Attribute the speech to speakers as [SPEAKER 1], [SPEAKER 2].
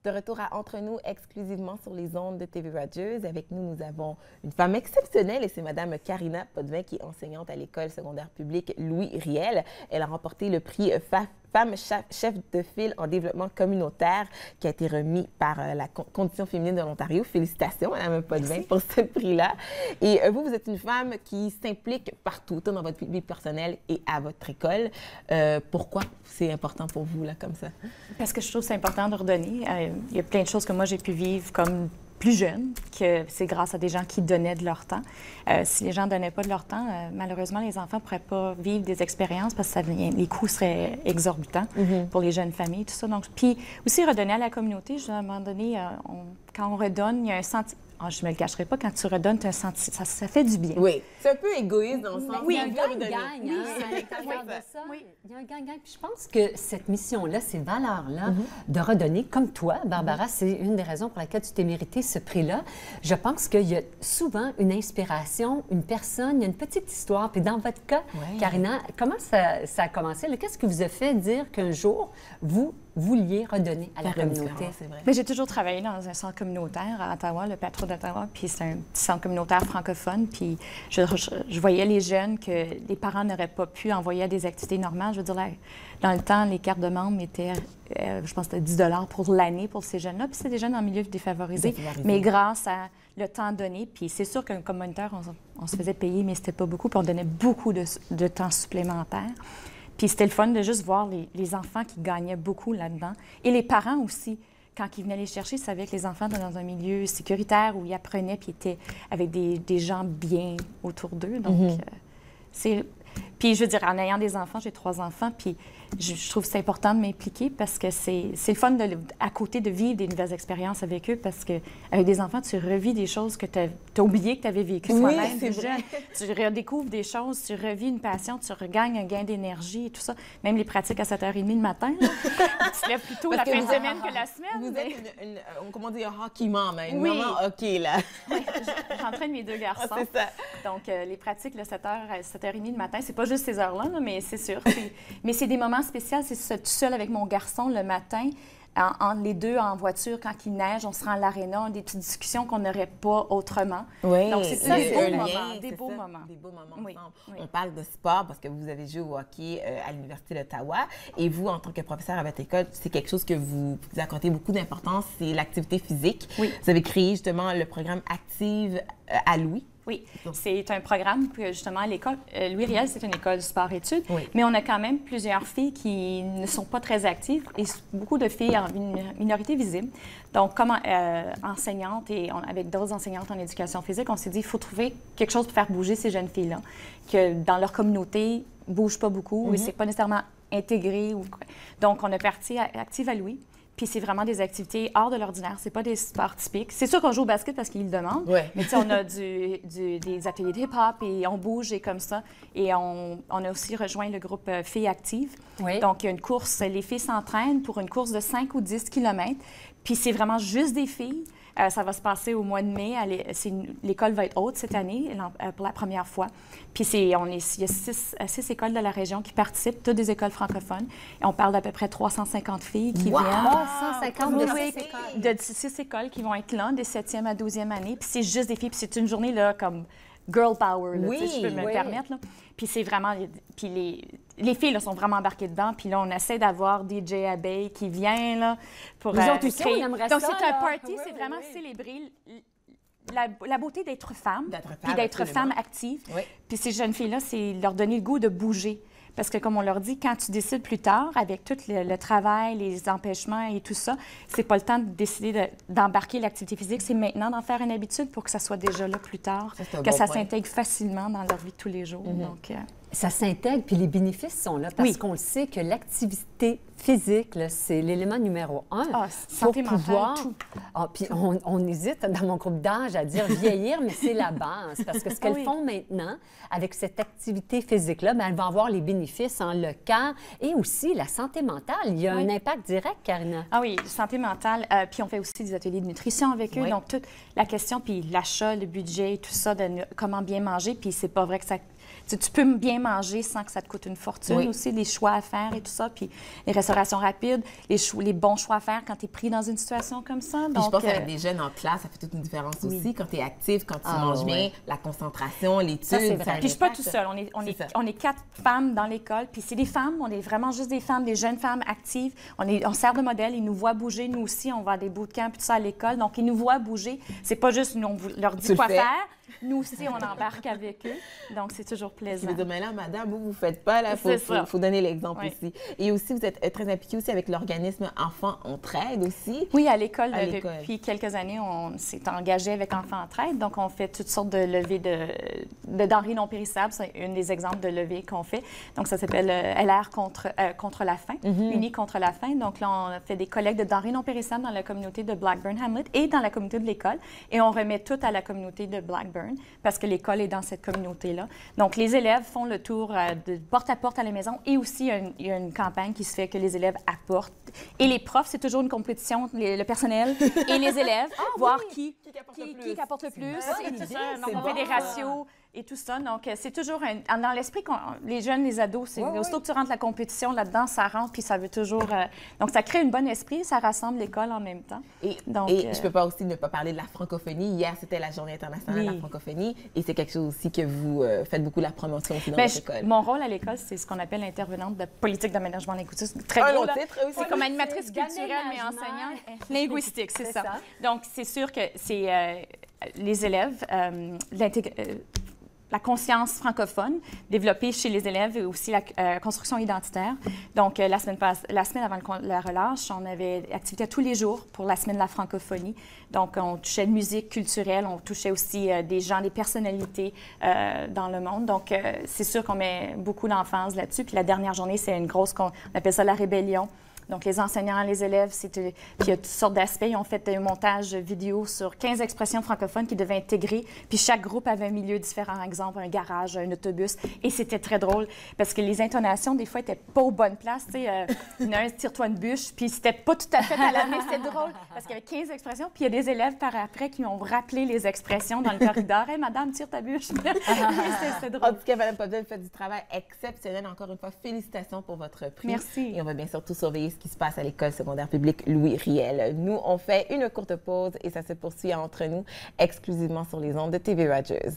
[SPEAKER 1] De retour à Entre nous, exclusivement sur les ondes de TV Rogers. Avec nous, nous avons une femme exceptionnelle et c'est Mme Karina Potvin qui est enseignante à l'école secondaire publique Louis Riel. Elle a remporté le prix Femme chef de file en développement communautaire qui a été remis par la Condition féminine de l'Ontario. Félicitations, Mme Potvin, pour ce prix-là. Et vous êtes une femme qui s'implique partout, tant dans votre vie personnelle et à votre école. Pourquoi c'est important pour vous, là, comme ça?
[SPEAKER 2] Parce que je trouve que c'est important de redonner. Il y a plein de choses que moi, j'ai pu vivre comme plus jeune, que c'est grâce à des gens qui donnaient de leur temps. Si les gens ne donnaient pas de leur temps, malheureusement, les enfants ne pourraient pas vivre des expériences parce que les coûts seraient exorbitants pour les jeunes familles, tout ça. Donc, puis aussi, redonner à la communauté, à un moment donné, quand on redonne, il y a un sentiment. Oh, je ne me le cacherai pas, quand tu redonnes, tu as un sentiment, ça fait du bien.
[SPEAKER 1] Oui, c'est un peu égoïste dans le sens où
[SPEAKER 3] il y a un gagne-gagne à l'intérieur de ça.
[SPEAKER 2] Oui.
[SPEAKER 3] Il y a un gagne-gagne. Puis je pense que cette mission-là, ces valeurs-là, de redonner, comme toi, Barbara, c'est une des raisons pour laquelle tu t'es mérité ce prix-là. Je pense qu'il y a souvent une inspiration, une personne, il y a une petite histoire. Puis dans votre cas, Karina, comment ça a commencé? Qu'est-ce qui vous a fait dire qu'un jour, vous vouliez redonner à la communauté?
[SPEAKER 2] Mais j'ai toujours travaillé dans un centre communautaire à Ottawa, le Patro d'Ottawa, puis c'est un petit centre communautaire francophone, puis je voyais les jeunes que les parents n'auraient pas pu envoyer à des activités normales. Je veux dire, dans le temps, les cartes de membres étaient, je pense, de 10 $ pour l'année pour ces jeunes-là, puis c'est des jeunes en milieu défavorisé, mais grâce à le temps donné, puis c'est sûr qu'un moniteur, on se faisait payer, mais c'était pas beaucoup, puis on donnait beaucoup de temps supplémentaire. Puis c'était le fun de juste voir les enfants qui gagnaient beaucoup là-dedans. Et les parents aussi, quand ils venaient les chercher, ils savaient que les enfants étaient dans un milieu sécuritaire où ils apprenaient puis étaient avec des gens bien autour d'eux. Donc, c'est... Puis, je veux dire, en ayant des enfants, j'ai 3 enfants, puis je trouve que c'est important de m'impliquer parce que c'est le fun, à côté, de vivre des nouvelles expériences avec eux parce qu'avec des enfants, tu revis des choses que tu as oublié que tu avais vécues toi-même.
[SPEAKER 1] C'est vrai.
[SPEAKER 2] Tu redécouvres des choses, tu revis une passion, tu regagnes un gain d'énergie et tout ça. Même les pratiques à 7h30 le matin, là. Tu te lèves plus tôt la fin de semaine que la semaine.
[SPEAKER 1] Vous êtes comment dire, un hockey mom, une maman hockey, là.
[SPEAKER 2] Oui, j'entraîne mes 2 garçons.
[SPEAKER 1] C'est ça.
[SPEAKER 2] Donc, les pratiques, 7h30 le matin, c'est pas juste ces heures-là, mais c'est sûr. Mais c'est des moments spéciaux. C'est tout seul avec mon garçon le matin, entre les deux en voiture, quand il neige, on se rend à l'aréna, on a des petites discussions qu'on n'aurait pas autrement.
[SPEAKER 1] Oui,
[SPEAKER 2] donc, c'est ça, des beaux moments.
[SPEAKER 1] Des beaux moments
[SPEAKER 2] oui.
[SPEAKER 1] ensemble.
[SPEAKER 2] Oui.
[SPEAKER 1] On parle de sport parce que vous avez joué au hockey à l'Université d'Ottawa. Et vous, en tant que professeur à votre école, c'est quelque chose que vous accordez beaucoup d'importance, c'est l'activité physique.
[SPEAKER 2] Oui.
[SPEAKER 1] Vous avez créé justement le programme Active à Louis.
[SPEAKER 2] Oui, c'est un programme que, justement, à l'école, Louis Riel, c'est une école sport-études, mais on a quand même plusieurs filles qui ne sont pas très actives et beaucoup de filles en minorité visible. Donc, comme enseignante et avec d'autres enseignantes en éducation physique, on s'est dit qu'il faut trouver quelque chose pour faire bouger ces jeunes filles-là, que dans leur communauté, ne bougent pas beaucoup et c'est pas nécessairement intégré. Donc, on a parti à Active à Louis. Puis c'est vraiment des activités hors de l'ordinaire. C'est pas des sports typiques. C'est sûr qu'on joue au basket parce qu'ils le demandent. Mais tu sais, on a des ateliers de hip-hop et on bouge et comme ça. Et on a aussi rejoint le groupe Filles Actives. Donc, il y a une course. Les filles s'entraînent pour une course de 5 ou 10 kilomètres. Puis c'est vraiment juste des filles. Ça va se passer au mois de mai. L'école va être haute cette année pour la première fois. Puis il y a 6 écoles de la région qui participent, toutes des écoles francophones. Et on parle d'à peu près 350 filles qui viennent.
[SPEAKER 3] 350 de 6 écoles.
[SPEAKER 2] De 6 écoles qui vont être là, des 7e à 12e année. Puis c'est juste des filles. Puis c'est une journée là, comme girl power, là, si je peux me permettre. Là. Puis c'est vraiment... Puis les filles là, sont vraiment embarquées dedans. Puis là, on essaie d'avoir DJ Abeille qui vient là, pour
[SPEAKER 3] créer... on aimerait
[SPEAKER 2] donc,
[SPEAKER 3] ça.
[SPEAKER 2] Donc, c'est un party, c'est vraiment célébrer la beauté d'être femme, puis d'être femme active. Puis ces jeunes filles-là, c'est leur donner le goût de bouger. Parce que, comme on leur dit, quand tu décides plus tard, avec tout le travail, les empêchements et tout ça, c'est pas le temps de décider d'embarquer l'activité physique, c'est maintenant d'en faire une habitude pour que ça soit déjà là plus tard, que ça s'intègre facilement dans leur vie de tous les jours. Donc,
[SPEAKER 3] ça s'intègre, puis les bénéfices sont là, parce qu'on le sait que l'activité physique, c'est l'élément numéro 1
[SPEAKER 2] santé
[SPEAKER 3] pour pouvoir...
[SPEAKER 2] mentale, tout.
[SPEAKER 3] Puis on hésite dans mon groupe d'âge à dire vieillir, mais c'est la base, parce que ce qu'elles font maintenant, avec cette activité physique-là, elles vont avoir les bénéfices en le cœur et aussi la santé mentale. Il y a un impact direct, Karina.
[SPEAKER 2] Ah oui, santé mentale, puis on fait aussi des ateliers de nutrition avec eux, donc toute la question, puis l'achat, le budget, tout ça, de comment bien manger, puis c'est pas vrai que tu peux bien manger sans que ça te coûte une fortune aussi, les choix à faire et tout ça, puis les restaurations rapides, les bons choix à faire quand tu es pris dans une situation comme ça.
[SPEAKER 1] Donc, je pense qu'avec des jeunes en classe, ça fait toute une différence aussi. Quand tu es actif, quand tu manges bien, la concentration, l'étude. Ça,
[SPEAKER 2] c'est vrai. Puis je suis pas tout seul. On est 4 femmes dans l'école, puis c'est des femmes, on est vraiment juste des femmes, des jeunes femmes actives. On sert de modèle, ils nous voient bouger, nous aussi, on va à des bootcamps et tout ça à l'école, donc ils nous voient bouger. C'est pas juste nous, on leur dit quoi faire. Nous aussi, on embarque avec eux. Donc, c'est toujours plaisant.
[SPEAKER 1] Je vais dire, mais là, madame, vous ne faites pas, là, il faut donner l'exemple aussi. Et aussi, vous êtes très impliquée aussi avec l'organisme Enfants Entraide aussi.
[SPEAKER 2] Oui, à l'école. Depuis quelques années, on s'est engagé avec Enfants Entraide. Donc, on fait toutes sortes de levées de denrées non périssables. C'est un des exemples de levées qu'on fait. Donc, ça s'appelle LR contre la faim, Unis contre la faim. Donc, là, on a fait des collectes de denrées non périssables dans la communauté de Blackburn-Hamlet et dans la communauté de l'école. Et on remet tout à la communauté de Blackburn, parce que l'école est dans cette communauté-là. Donc, les élèves font le tour de porte à porte à la maison et aussi, il y a une campagne qui se fait que les élèves apportent. Et les profs, c'est toujours une compétition, le personnel et les élèves, voir qui apporte le plus et tout ça. Donc, on fait des ratios et tout ça. Donc, c'est toujours dans l'esprit, les jeunes, les ados, c'est aussitôt que tu rentres la compétition là-dedans, ça rentre, puis ça veut toujours... donc, ça crée un bon esprit, ça rassemble l'école en même temps.
[SPEAKER 1] Et je peux pas aussi ne pas parler de la francophonie. Hier, c'était la Journée internationale de la francophonie, et c'est quelque chose aussi que vous faites beaucoup la promotion aussi dans votre école.
[SPEAKER 2] Mon rôle à l'école, c'est ce qu'on appelle l'intervenante de politique d'aménagement linguistique. Très gros, là. C'est comme animatrice culturelle, mais enseignante linguistique, c'est ça. Donc, c'est sûr que c'est les élèves, la conscience francophone développée chez les élèves et aussi la construction identitaire. Donc, la semaine avant la relâche, on avait activité tous les jours pour la semaine de la francophonie. Donc, on touchait de musique culturelle, on touchait aussi des gens, des personnalités dans le monde. Donc, c'est sûr qu'on met beaucoup d'emphase là-dessus. Puis la dernière journée, c'est une grosse, on appelle ça la rébellion. Donc, les enseignants, les élèves, puis il y a toutes sortes d'aspects. Ils ont fait un montage vidéo sur 15 expressions francophones qui devaient intégrer. Puis chaque groupe avait un milieu différent, par exemple, un garage, un autobus. Et c'était très drôle parce que les intonations, des fois, n'étaient pas aux bonnes places. Tu sais, il y en a un, tire-toi une bûche, puis c'était pas tout à fait à la main. C'était drôle parce qu'il y avait 15 expressions. Puis il y a des élèves par après qui ont rappelé les expressions dans le corridor. « Hey, madame, tire ta bûche! » C'est drôle.
[SPEAKER 1] En tout cas, Mme Podven fait du travail exceptionnel. Encore une fois, félicitations pour votre prix.
[SPEAKER 2] Merci.
[SPEAKER 1] Et on va bien sûr tout surveiller ce qui se passe à l'école secondaire publique Louis Riel. Nous, on fait une courte pause et ça se poursuit entre nous exclusivement sur les ondes de TV Rogers.